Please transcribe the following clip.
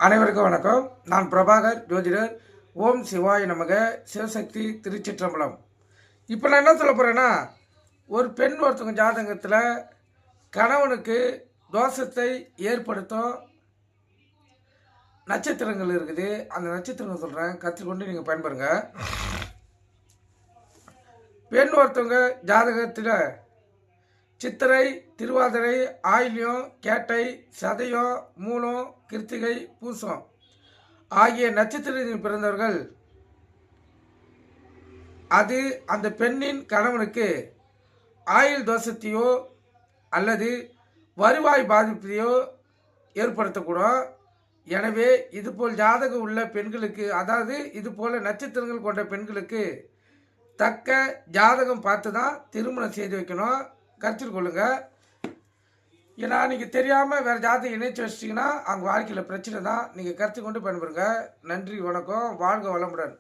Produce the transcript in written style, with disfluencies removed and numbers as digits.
அனைவருக்கும் வணக்கம். நான் பிரபாகர் ஜோதிடர். ஓம் சிவாய நமக. சிவசக்தி திருச்சிற்றம்பலம். இப்போ நான் என்ன சொல்ல போகிறேன்னா, ஒரு பெண் ஒருத்தவங்க ஜாதகத்தில் கணவனுக்கு தோஷத்தை ஏற்படுத்தும் நட்சத்திரங்கள் இருக்குது. அந்த நட்சத்திரங்கள் சொல்கிறேன், கற்றுக்கொண்டு நீங்கள் பயன்பெறுங்க. பெண் ஒருத்தவங்க ஜாதகத்தில் சித்திரை, திருவாதிரை, ஆயில்யம், கேட்டை, சதயம், மூலம், கிருத்திகை, பூசம் ஆகிய நட்சத்திரத்தில் பிறந்தவர்கள் அது அந்த பெண்ணின் கணவனுக்கு ஆயுள் தோஷத்தையோ அல்லது வருவாய் பாதிப்பையோ ஏற்படுத்தக்கூடும். எனவே இதுபோல் ஜாதகம் உள்ள பெண்களுக்கு, அதாவது இதுபோல் நட்சத்திரங்கள் கொண்ட பெண்களுக்கு தக்க ஜாதகம் பார்த்து தான் திருமணம் செய்து வைக்கணும். கருத்தில் கொள்ளுங்க. ஏன்னா நீங்கள் தெரியாமல் வேறு ஜாதகம் இணைச்சி வச்சிட்டிங்கன்னா அவங்க வாழ்க்கையில் பிரச்சனை தான். நீங்கள் கருத்து கொண்டு பயன்படுங்க. நன்றி, வணக்கம், வாழ்க வளமுடன்.